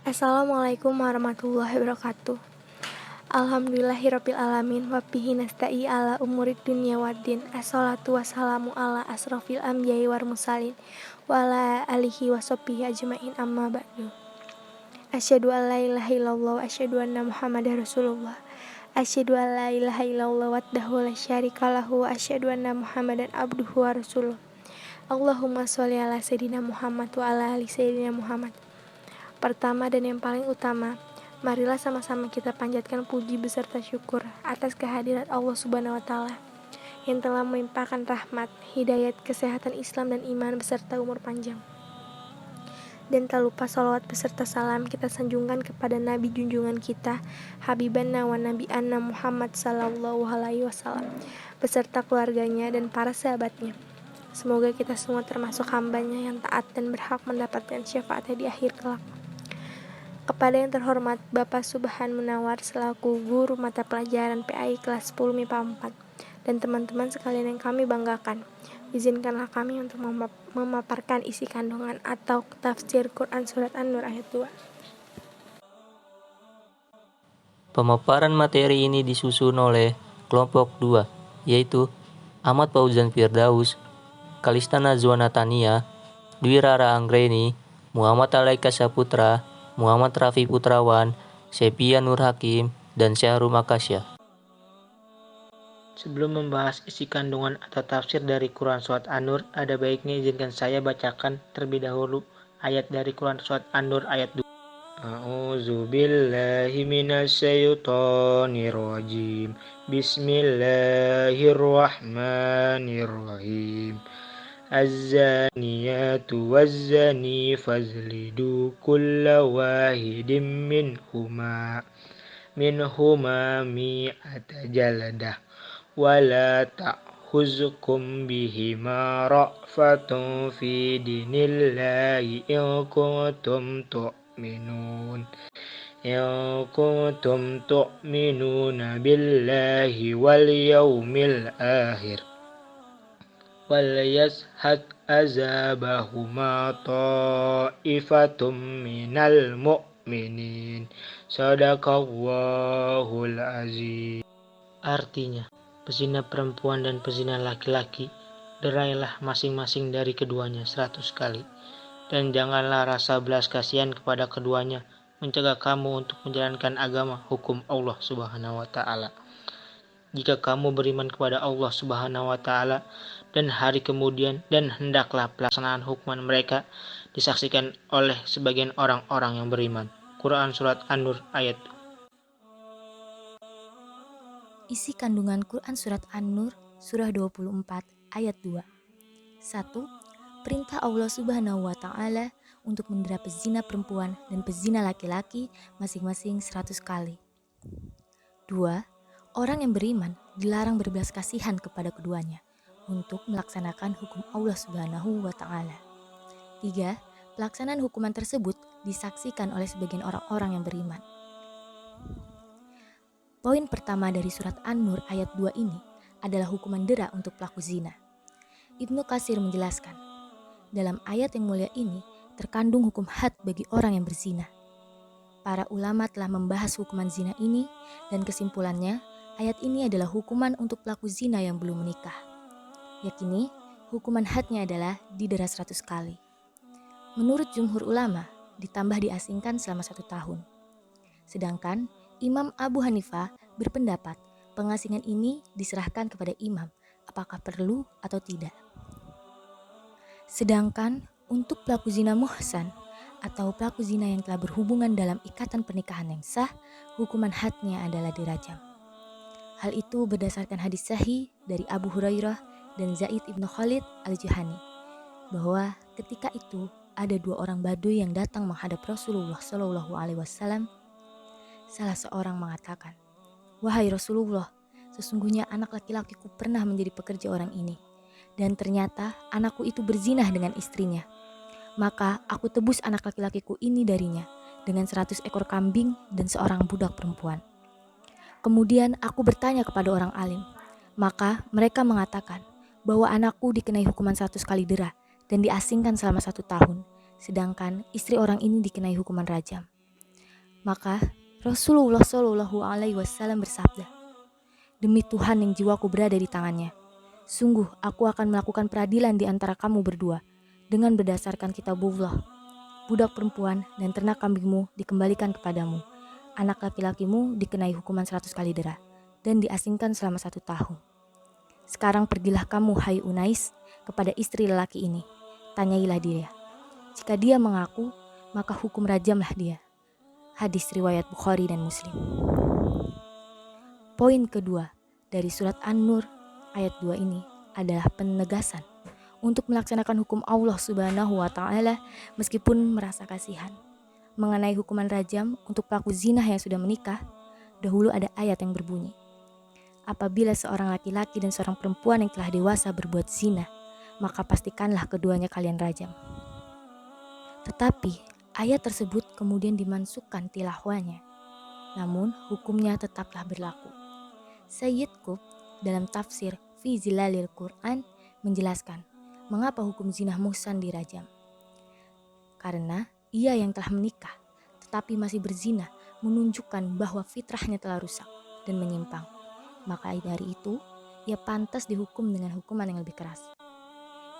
Assalamualaikum warahmatullahi wabarakatuh. Alhamdulillahirabbil alamin wa bihi nasta'i ala umurid dunya waddin. Assalatu wassalamu ala asrofil anbiya'i wal mursalin wa ala alihi wa sahbihi ajmain amma ba'du. Asyhadu an la ilaha illallah wa asyhadu anna Muhammadar Rasulullah. Asyhadu an la ilaha illallah wahdahu la syarika lahu wa asyhadu anna Muhammadan abduhu wa rasuluh. Allahumma sholli ala sayyidina Muhammad wa ala ali sayyidina Muhammad. Pertama dan yang paling utama, marilah sama-sama kita panjatkan puji beserta syukur atas kehadirat Allah Subhanahu wa Ta'ala yang telah melimpahkan rahmat, hidayat, kesehatan Islam dan iman beserta umur panjang. Dan tak lupa salawat beserta salam kita sanjungkan kepada Nabi junjungan kita, Habibanna wa Nabi'anna Muhammad sallallahu alaihi wasallam beserta keluarganya dan para sahabatnya. Semoga kita semua termasuk hambanya yang taat dan berhak mendapatkan syafaatnya di akhir kelak. Kepada yang terhormat Bapak Subhan Munawar selaku guru mata pelajaran PAI kelas 10 MIPA 4 dan teman-teman sekalian yang kami banggakan, izinkanlah kami untuk memaparkan isi kandungan atau tafsir Quran Surat An-Nur ayat 2. Pemaparan materi ini disusun oleh kelompok 2, yaitu Ahmad Fauzan Firdaus, Kalista Najwa Natania, Dwi Rara Anggreni, Muhammad Alaika Saputra, Muhammad Rafi Putrawan, Sepia Nur Hakim, dan Syahrul Makasya. Sebelum membahas isi kandungan atau tafsir dari Quran Surat An-Nur, ada baiknya izinkan saya bacakan terlebih dahulu ayat dari Quran Surat An-Nur ayat 2. A'udzu billahi minasyaitonir rajim. Bismillahirrahmanirrahim. Az-zaniyatu waz-zani fazlidu kulla wahidin minhuma mi'ata jaladah wala ta'khuzkum bihima ra'fatun fi dinillahi in kuntum tu'minuna billahi wal yawmil akhir wal yashhad azabahuma ta'ifatum minal mu'minin. Shadaqallahul azim. Artinya, pezina perempuan dan pezina laki-laki, derailah masing-masing dari keduanya 100 kali. Dan janganlah rasa belas kasihan kepada keduanya mencegah kamu untuk menjalankan agama hukum Allah Subhanahu wa Ta'ala. Jika kamu beriman kepada Allah Subhanahu wa Ta'ala dan hari kemudian, dan hendaklah pelaksanaan hukuman mereka disaksikan oleh sebagian orang-orang yang beriman. Quran Surat An-Nur ayat 2. Isi kandungan Quran Surat An-Nur surah 24 ayat 2. 1. Perintah Allah Subhanahu wa Ta'ala untuk mendera pezina perempuan dan pezina laki-laki masing-masing 100 kali. 2. Orang yang beriman dilarang berbelas kasihan kepada keduanya untuk melaksanakan hukum Allah Subhanahu wa Ta'ala. 3. Pelaksanaan hukuman tersebut disaksikan oleh sebagian orang-orang yang beriman. Poin pertama dari surat An-Nur ayat 2 ini adalah hukuman dera untuk pelaku zina. Ibnu Katsir menjelaskan, dalam ayat yang mulia ini terkandung hukum had bagi orang yang berzina. Para ulama telah membahas hukuman zina ini dan kesimpulannya, ayat ini adalah hukuman untuk pelaku zina yang belum menikah. Yakini, hukuman hadnya adalah didera 100 kali. Menurut jumhur ulama, ditambah diasingkan selama 1 tahun. Sedangkan Imam Abu Hanifah berpendapat pengasingan ini diserahkan kepada imam, apakah perlu atau tidak. Sedangkan untuk pelaku zina muhsan atau pelaku zina yang telah berhubungan dalam ikatan pernikahan yang sah, hukuman hadnya adalah dirajam. Hal itu berdasarkan hadis sahih dari Abu Hurairah dan Zaid ibn Khalid al-Juhani, bahwa ketika itu ada 2 orang Baduy yang datang menghadap Rasulullah SAW. Salah seorang mengatakan, "Wahai Rasulullah, sesungguhnya anak laki-lakiku pernah menjadi pekerja orang ini, dan ternyata anakku itu berzinah dengan istrinya. Maka aku tebus anak laki-lakiku ini darinya dengan 100 ekor kambing dan seorang budak perempuan. Kemudian aku bertanya kepada orang alim, maka mereka mengatakan bahwa anakku dikenai hukuman 100 kali dera dan diasingkan selama 1 tahun, sedangkan istri orang ini dikenai hukuman rajam. Maka Rasulullah Shallallahu Alaihi Wasallam bersabda, "Demi Tuhan yang jiwaku berada di tangannya, sungguh aku akan melakukan peradilan di antara kamu berdua dengan berdasarkan kitabullah. Budak perempuan dan ternak kambingmu dikembalikan kepadamu. Anak laki-lakimu dikenai hukuman 100 kali dera dan diasingkan selama 1 tahun. Sekarang pergilah kamu, hai Unais, kepada istri lelaki ini. Tanyailah dia. Jika dia mengaku, maka hukum rajamlah dia." Hadis riwayat Bukhari dan Muslim. Poin kedua dari surat An-Nur ayat 2 ini adalah penegasan untuk melaksanakan hukum Allah Subhanahu wa Ta'ala meskipun merasa kasihan. Mengenai hukuman rajam untuk pelaku zina yang sudah menikah, dahulu ada ayat yang berbunyi, "Apabila seorang laki-laki dan seorang perempuan yang telah dewasa berbuat zina, maka pastikanlah keduanya kalian rajam." Tetapi ayat tersebut kemudian dimansukkan tilahwanya, namun hukumnya tetaplah berlaku. Sayyid Qutb dalam tafsir Fi Zilalil Quran menjelaskan mengapa hukum zina muhsan dirajam. Karena ia yang telah menikah tetapi masih berzina menunjukkan bahwa fitrahnya telah rusak dan menyimpang. Maka dari itu ia pantas dihukum dengan hukuman yang lebih keras.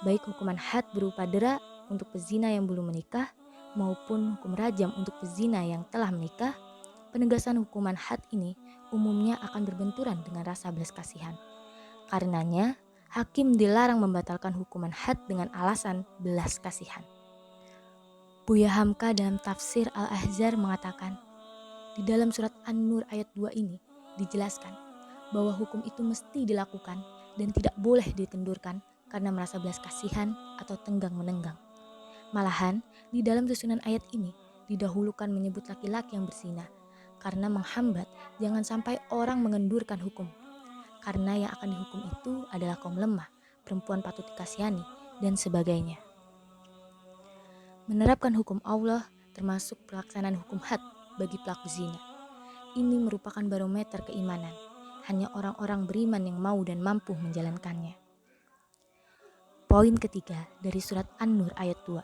Baik hukuman had berupa dera untuk pezina yang belum menikah maupun hukum rajam untuk pezina yang telah menikah. Penegasan hukuman had ini umumnya akan berbenturan dengan rasa belas kasihan. Karenanya, hakim dilarang membatalkan hukuman had dengan alasan belas kasihan. Buya Hamka dalam tafsir Al-Ahzar mengatakan, di dalam surat An-Nur ayat 2 ini dijelaskan bahwa hukum itu mesti dilakukan dan tidak boleh dikendurkan karena merasa belas kasihan atau tenggang menenggang. Malahan, di dalam susunan ayat ini didahulukan menyebut laki-laki yang berzina karena menghambat jangan sampai orang mengendurkan hukum. Karena yang akan dihukum itu adalah kaum lemah, perempuan patut dikasihani, dan sebagainya. Menerapkan hukum Allah termasuk pelaksanaan hukum had bagi pelaku zina. Ini merupakan barometer keimanan. Hanya orang-orang beriman yang mau dan mampu menjalankannya. Poin ketiga dari surat An-Nur ayat 2.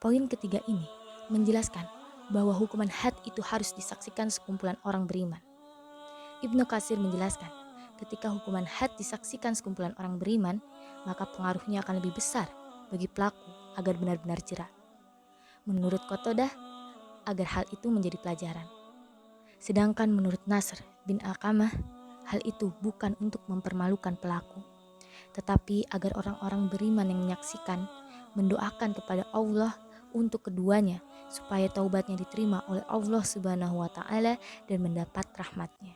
Poin ketiga ini menjelaskan bahwa hukuman had itu harus disaksikan sekumpulan orang beriman. Ibnu Katsir menjelaskan, ketika hukuman had disaksikan sekumpulan orang beriman, maka pengaruhnya akan lebih besar bagi pelaku agar benar-benar jera. Menurut Qatadah, agar hal itu menjadi pelajaran. Sedangkan menurut Nasr bin Alqamah, hal itu bukan untuk mempermalukan pelaku, tetapi agar orang-orang beriman yang menyaksikan mendoakan kepada Allah untuk keduanya supaya taubatnya diterima oleh Allah Subhanahu wa Ta'ala dan mendapat rahmatnya.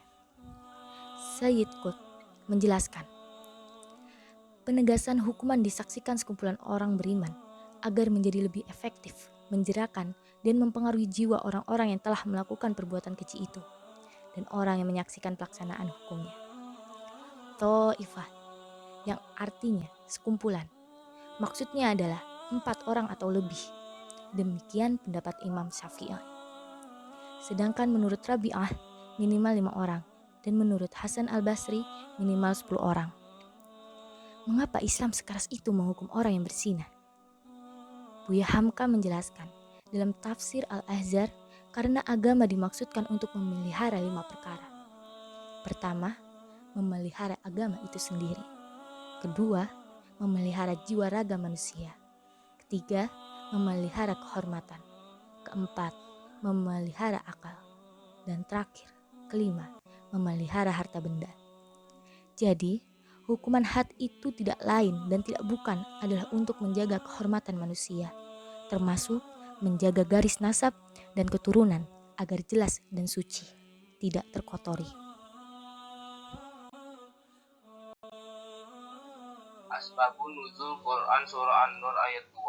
Sayyid Qutb menjelaskan, penegasan hukuman disaksikan sekumpulan orang beriman agar menjadi lebih efektif, menjerakan dan mempengaruhi jiwa orang-orang yang telah melakukan perbuatan keji itu dan orang yang menyaksikan pelaksanaan hukumnya. Ta'ifah yang artinya sekumpulan, maksudnya adalah 4 orang atau lebih. Demikian pendapat Imam Syafi'i. Sedangkan menurut Rabi'ah minimal 5 orang dan menurut Hasan al-Basri minimal 10 orang. Mengapa Islam sekeras itu menghukum orang yang berzina? Buya Hamka menjelaskan dalam tafsir Al-Ahzar karena agama dimaksudkan untuk memelihara 5 perkara. Pertama, memelihara agama itu sendiri. Kedua, memelihara jiwa raga manusia. Ketiga, memelihara kehormatan. Keempat, memelihara akal. Dan terakhir, kelima, memelihara harta benda. Jadi, hukuman had itu tidak lain dan tidak bukan adalah untuk menjaga kehormatan manusia, termasuk menjaga garis nasab dan keturunan agar jelas dan suci, tidak terkotori. Asbabun nuzul Quran surah An-Nur ayat 2.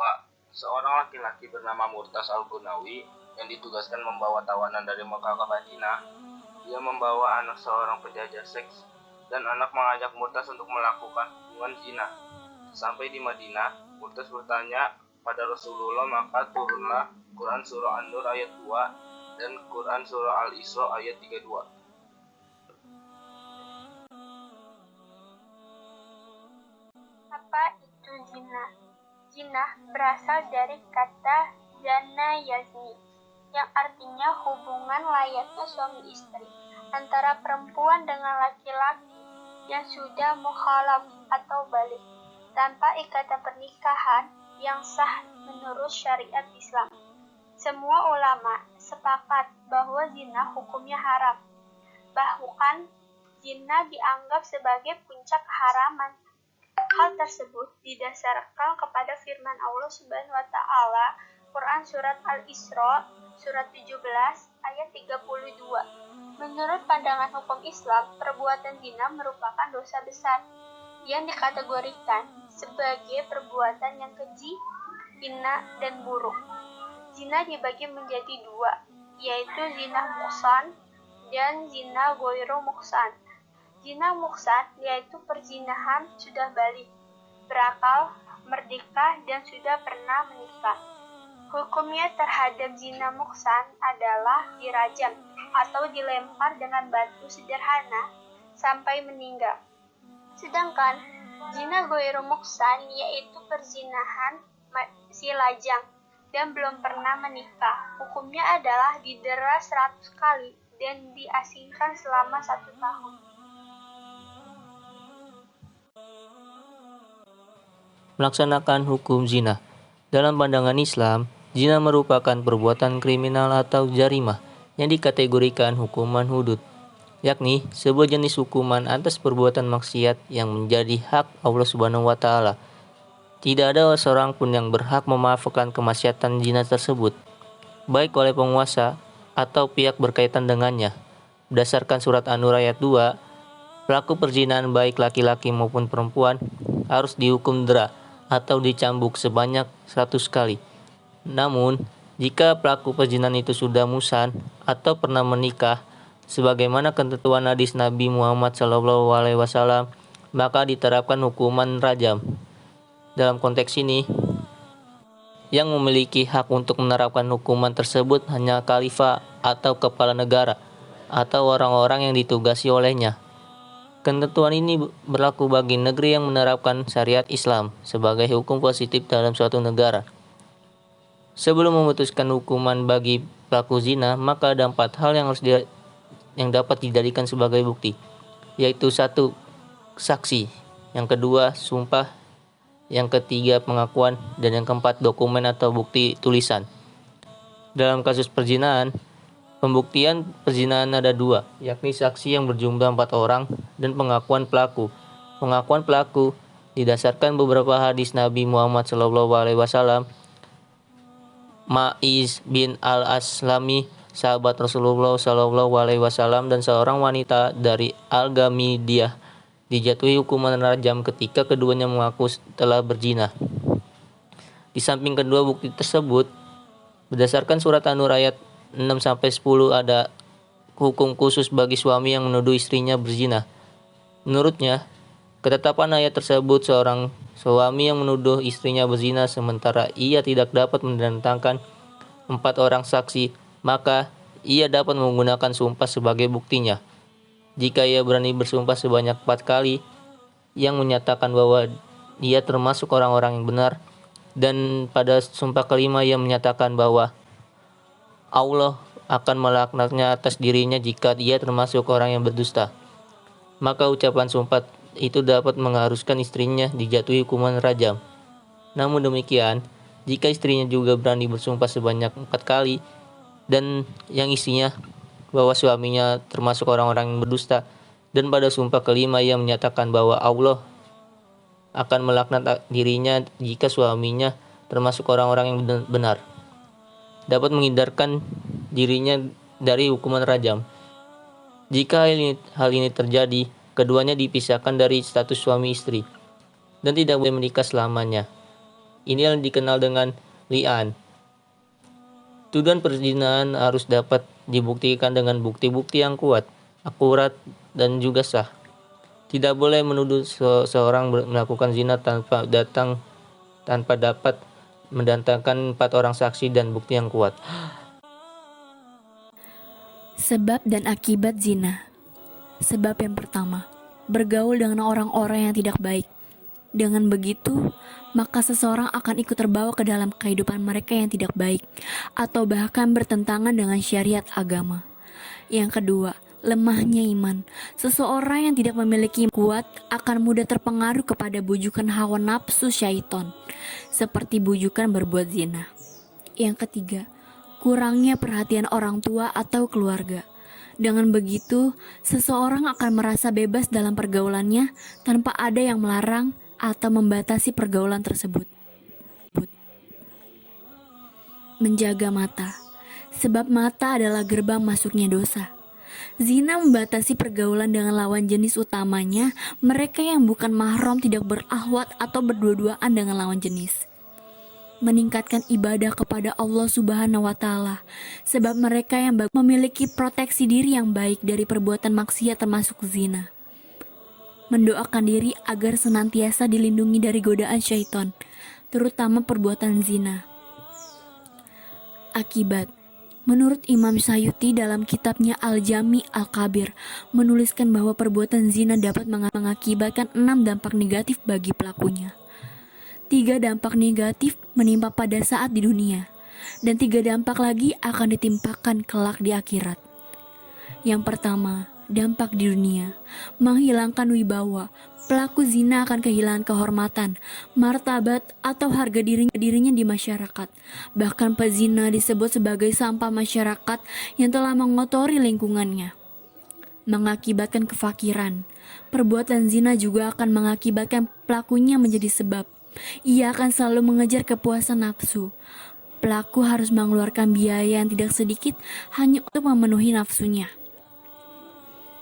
Seorang laki-laki bernama Murtas al-Gunawi yang ditugaskan membawa tawanan dari Mekah ke Madinah. Dia membawa anak seorang penjajah seks dan anak mengajak Murtas untuk melakukan hubungan zina. Sampai di Madinah, Murtas bertanya pada Rasulullah, maka turunlah Quran surah An-Nur ayat 2 dan Quran surah Al-Isra ayat 32. Apa itu zina? Zina berasal dari kata zana yazni, yang artinya hubungan layaknya suami istri antara perempuan dengan laki-laki yang sudah mukhalaf atau balik tanpa ikatan pernikahan yang sah menurut syariat Islam. Semua ulama sepakat bahwa zina hukumnya haram. Bahkan zina dianggap sebagai puncak keharaman. Hal tersebut didasarkan kepada firman Allah Subhanahu wa taala Quran surat Al-Isra surat 17 ayat 32. Menurut pandangan hukum Islam, perbuatan zina merupakan dosa besar yang dikategorikan sebagai perbuatan yang keji, hina, dan buruk. Zina dibagi menjadi dua, yaitu zina muhsan dan zina ghairu muhsan. Zina muhsan yaitu perzinahan sudah balik, berakal, merdeka, dan sudah pernah menikah. Hukumnya terhadap zina muhsan adalah dirajam atau dilempar dengan batu sederhana sampai meninggal. Sedangkan zina ghairu muhsan yaitu perzinahan si lajang dan belum pernah menikah. Hukumnya adalah didera 100 kali dan diasingkan selama 1 tahun. Melaksanakan hukum zina. Dalam pandangan Islam, zina merupakan perbuatan kriminal atau jarimah yang dikategorikan hukuman hudud, yakni sebuah jenis hukuman atas perbuatan maksiat yang menjadi hak Allah Subhanahu wa taala. Tidak ada seorang pun yang berhak memaafkan kemaksiatan zina tersebut, baik oleh penguasa atau pihak berkaitan dengannya. Berdasarkan surat An-Nur ayat 2, pelaku perzinahan baik laki-laki maupun perempuan harus dihukum dera atau dicambuk sebanyak 100 kali. Namun, jika pelaku perzinahan itu sudah muhsan atau pernah menikah, sebagaimana ketentuan hadis Nabi Muhammad SAW, maka diterapkan hukuman rajam. Dalam konteks ini, yang memiliki hak untuk menerapkan hukuman tersebut hanya khalifah atau kepala negara atau orang-orang yang ditugasi olehnya. Ketentuan ini berlaku bagi negeri yang menerapkan syariat Islam sebagai hukum positif dalam suatu negara. Sebelum memutuskan hukuman bagi pelaku zina, maka ada 4 hal yang dapat dijadikan sebagai bukti, yaitu 1. Saksi, yang kedua sumpah, yang ketiga pengakuan, dan yang keempat dokumen atau bukti tulisan. Dalam kasus perzinahan, pembuktian perzinahan ada 2, yakni saksi yang berjumlah 4 orang dan pengakuan pelaku. Pengakuan pelaku didasarkan beberapa hadis Nabi Muhammad SAW. Ma'iz bin al-Aslami, sahabat Rasulullah SAW, dan seorang wanita dari Al-Ghamidiyah dijatuhi hukuman rajam ketika keduanya mengaku telah berzina. Di samping kedua bukti tersebut, berdasarkan surat An-Nur ayat 6-10 ada hukum khusus bagi suami yang menuduh istrinya berzina. Menurutnya, ketetapan ayat tersebut seorang suami yang menuduh istrinya berzina sementara ia tidak dapat mendatangkan 4 orang saksi, maka ia dapat menggunakan sumpah sebagai buktinya. Jika ia berani bersumpah sebanyak 4 kali yang menyatakan bahwa dia termasuk orang-orang yang benar, dan pada sumpah kelima ia menyatakan bahwa Allah akan melaknatnya atas dirinya jika ia termasuk orang yang berdusta, maka ucapan sumpah itu dapat mengharuskan istrinya dijatuhi hukuman rajam. Namun demikian, jika istrinya juga berani bersumpah sebanyak 4 kali dan yang isinya bahwa suaminya termasuk orang-orang yang berdusta, dan pada sumpah kelima ia menyatakan bahwa Allah akan melaknat dirinya jika suaminya termasuk orang-orang yang benar, dapat menghindarkan dirinya dari hukuman rajam. Jika hal ini terjadi, keduanya dipisahkan dari status suami istri dan tidak boleh menikah selamanya. Ini yang dikenal dengan li'an. Tuduhan perzinahan harus dapat dibuktikan dengan bukti-bukti yang kuat, akurat, dan juga sah. Tidak boleh menuduh seorang melakukan zina tanpa dapat mendatangkan 4 orang saksi dan bukti yang kuat. Sebab dan akibat zina. Sebab yang pertama, bergaul dengan orang-orang yang tidak baik Dengan begitu, maka seseorang akan ikut terbawa ke dalam kehidupan mereka yang tidak baik atau bahkan bertentangan dengan syariat agama. Yang kedua, lemahnya iman. Seseorang yang tidak memiliki kuat akan mudah terpengaruh kepada bujukan hawa nafsu syaiton, seperti bujukan berbuat zina. Yang ketiga, kurangnya perhatian orang tua atau keluarga. Dengan begitu, seseorang akan merasa bebas dalam pergaulannya tanpa ada yang melarang atau membatasi pergaulan tersebut. Menjaga mata, sebab mata adalah gerbang masuknya dosa. Zina membatasi pergaulan dengan lawan jenis utamanya, mereka yang bukan mahram tidak berakhwat atau berdua-duaan dengan lawan jenis. Meningkatkan ibadah kepada Allah Subhanahu wa Ta'ala, sebab mereka yang memiliki proteksi diri yang baik dari perbuatan maksiat termasuk zina. Mendoakan diri agar senantiasa dilindungi dari godaan syaitan, terutama perbuatan zina. Akibat. Menurut Imam Syuuti dalam kitabnya Al-Jami Al-Kabir menuliskan bahwa perbuatan zina dapat mengakibatkan 6 dampak negatif bagi pelakunya. 3 dampak negatif menimpa pada saat di dunia, dan 3 dampak lagi akan ditimpakan kelak di akhirat. Yang pertama, dampak di dunia, menghilangkan wibawa. Pelaku zina akan kehilangan kehormatan, martabat, atau harga dirinya di masyarakat. Bahkan pezina disebut sebagai sampah masyarakat yang telah mengotori lingkungannya. Mengakibatkan kefakiran. Perbuatan zina juga akan mengakibatkan pelakunya menjadi sebab ia akan selalu mengejar kepuasan nafsu. Pelaku harus mengeluarkan biaya yang tidak sedikit hanya untuk memenuhi nafsunya.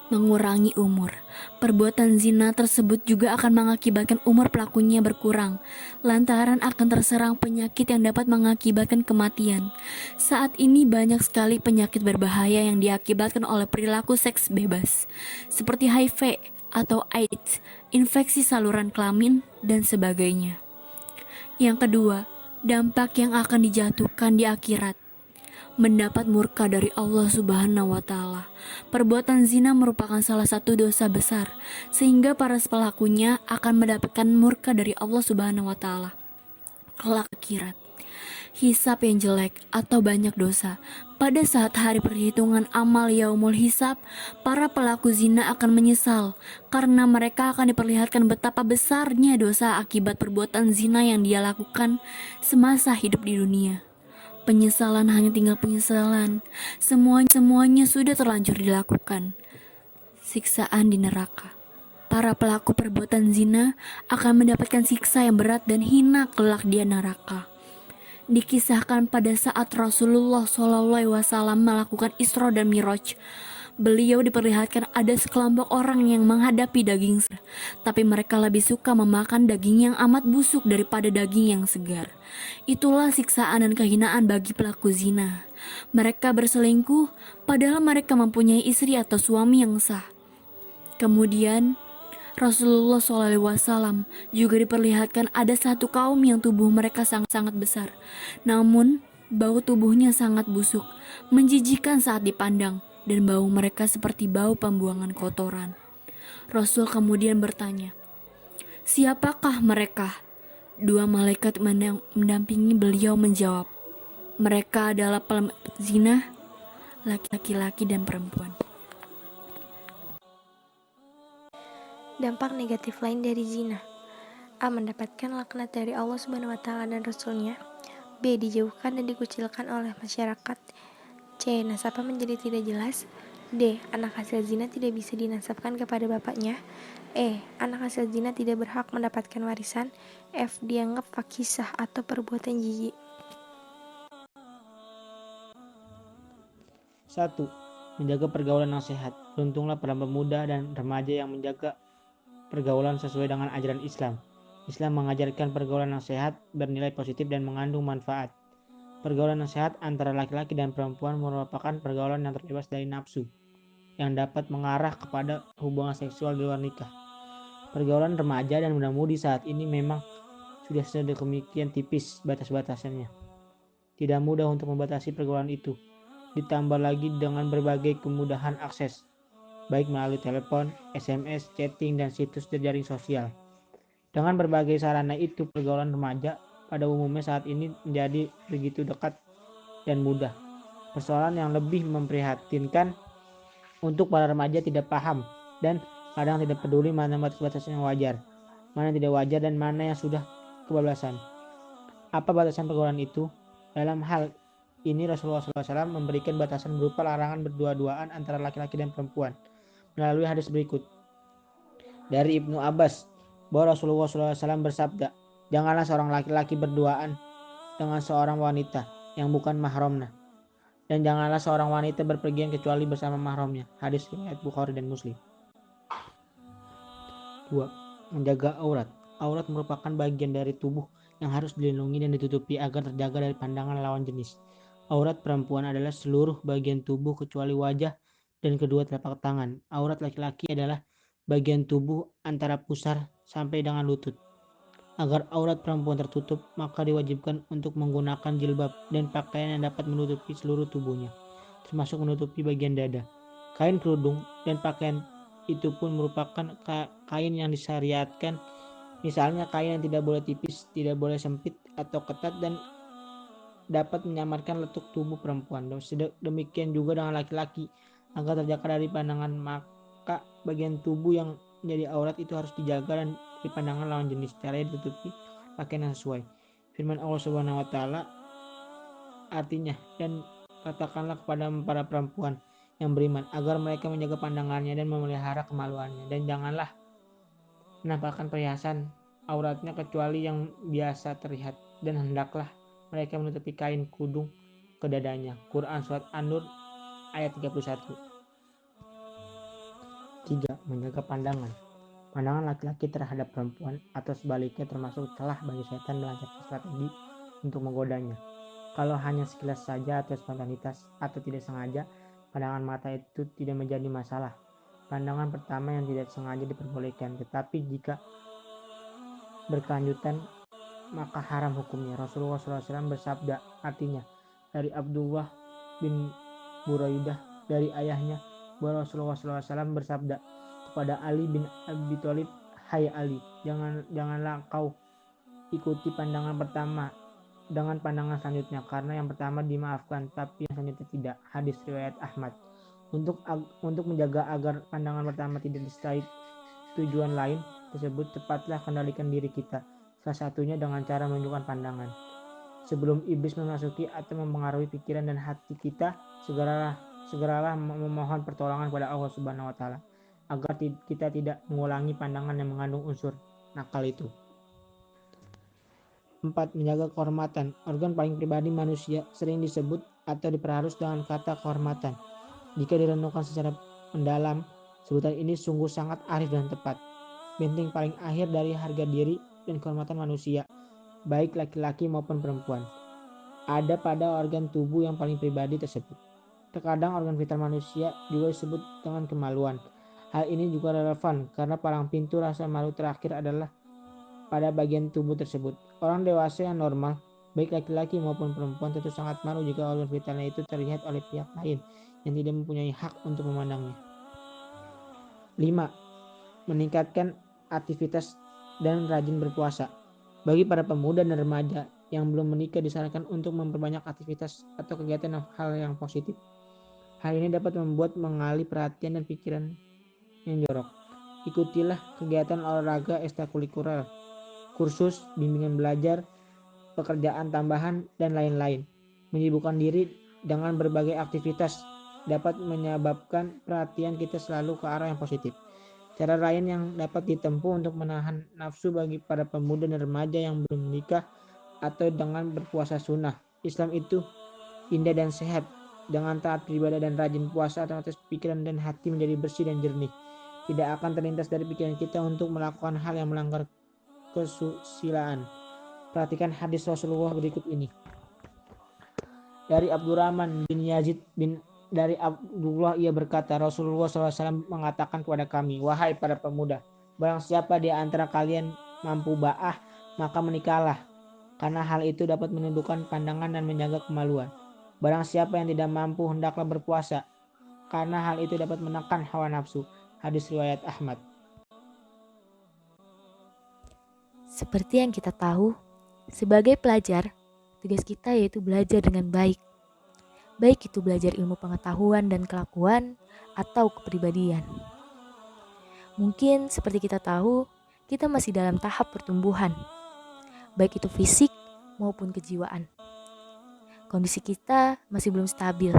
Mengurangi umur. Perbuatan zina tersebut juga akan mengakibatkan umur pelakunya berkurang, lantaran akan terserang penyakit yang dapat mengakibatkan kematian. Saat ini banyak sekali penyakit berbahaya yang diakibatkan oleh perilaku seks bebas, seperti HIV atau AIDS, infeksi saluran kelamin, dan sebagainya. Yang kedua, dampak yang akan dijatuhkan di akhirat. Mendapat murka dari Allah Subhanahu wa Ta'ala. Perbuatan zina merupakan salah satu dosa besar, sehingga para pelakunya akan mendapatkan murka dari Allah Subhanahu wa Ta'ala kelak akhirat. Hisab yang jelek atau banyak dosa. Pada saat hari perhitungan amal yaumul hisab, para pelaku zina akan menyesal karena mereka akan diperlihatkan betapa besarnya dosa akibat perbuatan zina yang dia lakukan semasa hidup di dunia. Penyesalan hanya tinggal penyesalan. Semuanya sudah terlanjur dilakukan. Siksaan di neraka. Para pelaku perbuatan zina akan mendapatkan siksa yang berat dan hina kelak di neraka. Dikisahkan pada saat Rasulullah SAW melakukan Isra dan Miraj, beliau diperlihatkan ada sekelompok orang yang menghadapi daging segar, tapi mereka lebih suka memakan daging yang amat busuk daripada daging yang segar. Itulah siksaan dan kehinaan bagi pelaku zina. Mereka berselingkuh padahal mereka mempunyai istri atau suami yang sah. Kemudian Rasulullah SAW juga diperlihatkan ada satu kaum yang tubuh mereka sangat-sangat besar, namun bau tubuhnya sangat busuk, menjijikkan saat dipandang, dan bau mereka seperti bau pembuangan kotoran. Rasul kemudian bertanya, "Siapakah mereka?" 2 malaikat mendampingi beliau menjawab, "Mereka adalah zina, laki-laki dan perempuan." Dampak negatif lain dari zina. A. Mendapatkan laknat dari Allah Subhanahu wa Ta'ala dan Rasulnya. B. Dijauhkan dan dikucilkan oleh masyarakat. C. Nasabnya menjadi tidak jelas. D. Anak hasil zina tidak bisa dinasabkan kepada bapaknya. E. Anak hasil zina tidak berhak mendapatkan warisan. F. Dianggap fakisah atau perbuatan jijik. 1. Menjaga pergaulan yang sehat. Beruntunglah para pemuda dan remaja yang menjaga pergaulan sesuai dengan ajaran Islam. Islam mengajarkan pergaulan yang sehat, bernilai positif dan mengandung manfaat. Pergaulan yang sehat antara laki-laki dan perempuan merupakan pergaulan yang terbebas dari nafsu, yang dapat mengarah kepada hubungan seksual di luar nikah. Pergaulan remaja dan muda-mudi saat ini memang sudah sedemikian tipis batas-batasannya. Tidak mudah untuk membatasi pergaulan itu. Ditambah lagi dengan berbagai kemudahan akses, baik melalui telepon, SMS, chatting, dan situs jejaring sosial. Dengan berbagai sarana itu, pergaulan remaja pada umumnya saat ini menjadi begitu dekat dan mudah. Persoalan yang lebih memprihatinkan untuk para remaja tidak paham dan kadang tidak peduli mana batas-batas yang wajar, mana yang tidak wajar, dan mana yang sudah kebablasan. Apa batasan pergaulan itu? Dalam hal ini Rasulullah SAW memberikan batasan berupa larangan berdua-duaan antara laki-laki dan perempuan melalui hadis berikut. Dari Ibnu Abbas bahwa Rasulullah SAW bersabda, janganlah seorang laki-laki berduaan dengan seorang wanita yang bukan mahramnya, dan janganlah seorang wanita berpergian kecuali bersama mahramnya. Hadis riwayat Bukhari dan Muslim. 2. Menjaga aurat. Aurat merupakan bagian dari tubuh yang harus dilindungi dan ditutupi agar terjaga dari pandangan lawan jenis. Aurat perempuan adalah seluruh bagian tubuh kecuali wajah dan kedua telapak tangan. Aurat laki-laki adalah bagian tubuh antara pusar sampai dengan lutut. Agar aurat perempuan tertutup, maka diwajibkan untuk menggunakan jilbab dan pakaian yang dapat menutupi seluruh tubuhnya, termasuk menutupi bagian dada. Kain kerudung dan pakaian itu pun merupakan kain yang disyariatkan. Misalnya kain yang tidak boleh tipis, tidak boleh sempit atau ketat, dan dapat menyamarkan letuk tubuh perempuan. Demikian juga dengan laki-laki, agar terjaga dari pandangan, maka bagian tubuh yang menjadi aurat itu harus dijaga dan dari pandangan lawan jenis. Caranya ditutupi pakaian yang sesuai. Firman Allah Subhanahu wa taala artinya, dan katakanlah kepada para perempuan yang beriman agar mereka menjaga pandangannya dan memelihara kemaluannya, dan janganlah menampakkan perhiasan auratnya kecuali yang biasa terlihat, dan hendaklah mereka menutupi kain kudung ke dadanya. Quran Surat An-Nur ayat 31. 3. Menjaga pandangan. Pandangan laki-laki terhadap perempuan atau sebaliknya termasuk celah bagi setan melancarkan strategi untuk menggodanya. Kalau hanya sekilas saja atau spontanitas atau tidak sengaja, pandangan mata itu tidak menjadi masalah. Pandangan pertama yang tidak sengaja diperbolehkan, tetapi jika berkelanjutan maka haram hukumnya. Rasulullah SAW bersabda, artinya dari Abdullah bin Buraidah dari ayahnya bahwa Rasulullah SAW bersabda kepada Ali bin Abi Thalib, hai Ali, janganlah kau ikuti pandangan pertama dengan pandangan selanjutnya, karena yang pertama dimaafkan tapi yang selanjutnya tidak. Hadis riwayat Ahmad. Untuk menjaga agar pandangan pertama tidak disertai tujuan lain tersebut, cepatlah kendalikan diri kita, salah satunya dengan cara menunjukkan pandangan. Sebelum iblis memasuki atau mempengaruhi pikiran dan hati kita, segeralah memohon pertolongan kepada Allah Subhanahu wa taala agar kita tidak mengulangi pandangan yang mengandung unsur nakal itu. 4. Menjaga kehormatan. Organ paling pribadi manusia sering disebut atau diperhalus dengan kata kehormatan. Jika direnungkan secara mendalam, sebutan ini sungguh sangat arif dan tepat. Benteng paling akhir dari harga diri dan kehormatan manusia, baik laki-laki maupun perempuan, ada pada organ tubuh yang paling pribadi tersebut. Terkadang organ vital manusia juga disebut dengan kemaluan. Hal ini juga relevan karena palang pintu rasa malu terakhir adalah pada bagian tubuh tersebut. Orang dewasa yang normal, baik laki-laki maupun perempuan, tentu sangat malu jika organ vitalnya itu terlihat oleh pihak lain yang tidak mempunyai hak untuk memandangnya. 5. Meningkatkan aktivitas dan rajin berpuasa. Bagi para pemuda dan remaja yang belum menikah disarankan untuk memperbanyak aktivitas atau kegiatan hal yang positif. Hal ini dapat membuat mengalih perhatian dan pikiran yang jorok. Ikutilah kegiatan olahraga ekstrakurikuler, kursus, bimbingan belajar, pekerjaan tambahan, dan lain-lain. Menyibukkan diri dengan berbagai aktivitas dapat menyebabkan perhatian kita selalu ke arah yang positif. Cara lain yang dapat ditempuh untuk menahan nafsu bagi para pemuda dan remaja yang belum menikah atau dengan berpuasa sunnah. Islam itu indah dan sehat. Dengan taat beribadah dan rajin puasa, otomatis pikiran dan hati menjadi bersih dan jernih. Tidak akan terlintas dari pikiran kita untuk melakukan hal yang melanggar kesusilaan. Perhatikan hadis Rasulullah berikut ini. Dari Abdurrahman bin Yazid dari Abdullah, ia berkata, Rasulullah SAW mengatakan kepada kami, wahai para pemuda, barang siapa di antara kalian mampu ba'ah, maka menikahlah, karena hal itu dapat menundukkan pandangan dan menjaga kemaluan. Barang siapa yang tidak mampu, hendaklah berpuasa, karena hal itu dapat menekan hawa nafsu. Hadis riwayat Ahmad. Seperti yang kita tahu, sebagai pelajar, tugas kita yaitu belajar dengan baik. Baik itu belajar ilmu pengetahuan dan kelakuan atau kepribadian. Mungkin seperti kita tahu, kita masih dalam tahap pertumbuhan, baik itu fisik maupun kejiwaan. Kondisi kita masih belum stabil,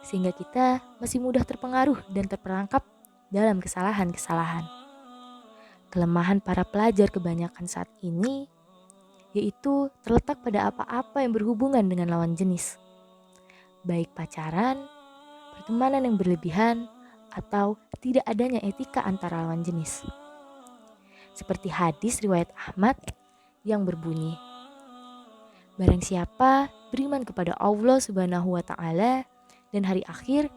sehingga kita masih mudah terpengaruh dan terperangkap dalam kesalahan-kesalahan. Kelemahan para pelajar kebanyakan saat ini yaitu terletak pada apa-apa yang berhubungan dengan lawan jenis, baik pacaran, pertemanan yang berlebihan, atau tidak adanya etika antara lawan jenis. Seperti hadis riwayat Ahmad yang berbunyi, barang siapa beriman kepada Allah Subhanahu wa Ta'ala dan hari akhir,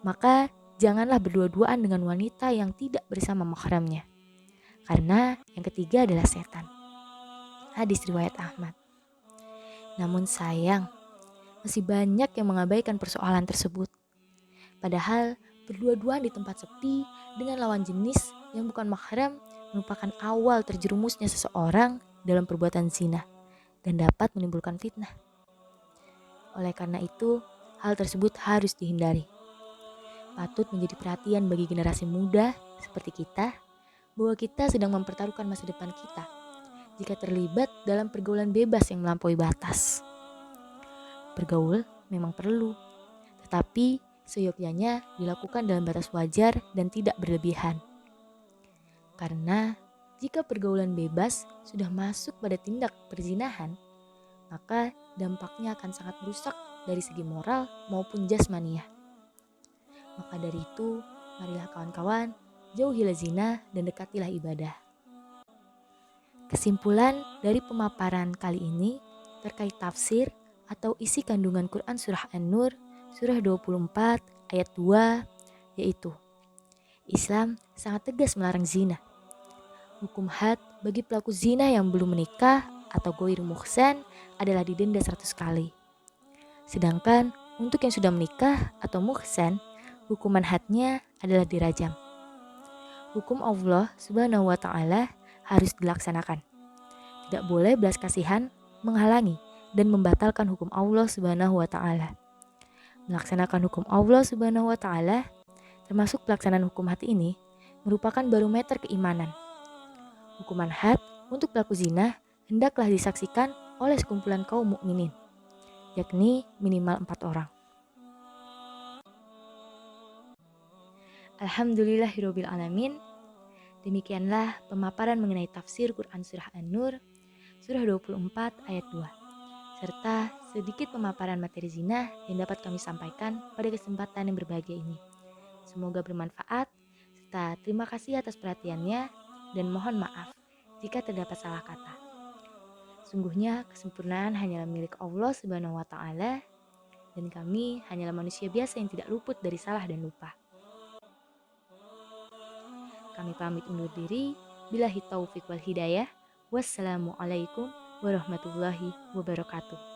maka janganlah berdua-duaan dengan wanita yang tidak bersama mahramnya, karena yang ketiga adalah setan. Hadis riwayat Ahmad. Namun sayang, masih banyak yang mengabaikan persoalan tersebut. Padahal berdua-duaan di tempat sepi dengan lawan jenis yang bukan mahram merupakan awal terjerumusnya seseorang dalam perbuatan zina dan dapat menimbulkan fitnah. Oleh karena itu, hal tersebut harus dihindari. Patut menjadi perhatian bagi generasi muda seperti kita, bahwa kita sedang mempertaruhkan masa depan kita jika terlibat dalam pergaulan bebas yang melampaui batas. Bergaul memang perlu, tetapi seyogyanya dilakukan dalam batas wajar dan tidak berlebihan. Karena jika pergaulan bebas sudah masuk pada tindak perzinahan, maka dampaknya akan sangat merusak dari segi moral maupun jasmaniah. Maka dari itu, marilah kawan-kawan, jauhilah zina dan dekatilah ibadah. Kesimpulan dari pemaparan kali ini terkait tafsir atau isi kandungan Quran Surah An-Nur Surah 24 ayat 2, yaitu Islam sangat tegas melarang zina. Hukum had bagi pelaku zina yang belum menikah atau ghair muhsan adalah didenda 100 kali. Sedangkan untuk yang sudah menikah atau muhsan, hukuman hadnya adalah dirajam. Hukum Allah Subhanahu wa Ta'ala harus dilaksanakan. Tidak boleh belas kasihan menghalangi dan membatalkan hukum Allah Subhanahu wa Ta'ala. Melaksanakan hukum Allah Subhanahu wa Ta'ala, termasuk pelaksanaan hukum had ini, merupakan barometer keimanan. Hukuman had untuk pelaku zina hendaklah disaksikan oleh sekumpulan kaum mukminin, yakni minimal 4 orang. Alhamdulillahirabbil alamin. Demikianlah pemaparan mengenai tafsir Quran Surah An-Nur Surah 24 ayat 2, serta sedikit pemaparan materi zina yang dapat kami sampaikan pada kesempatan yang berbahagia ini. Semoga bermanfaat, serta terima kasih atas perhatiannya dan mohon maaf jika terdapat salah kata. Sungguhnya kesempurnaan hanyalah milik Allah Subhanahu wa Ta'ala, dan kami hanyalah manusia biasa yang tidak luput dari salah dan lupa. Kami pamit undur diri. Billahi taufik wal hidayah. Wassalamualaikum warahmatullahi wabarakatuh.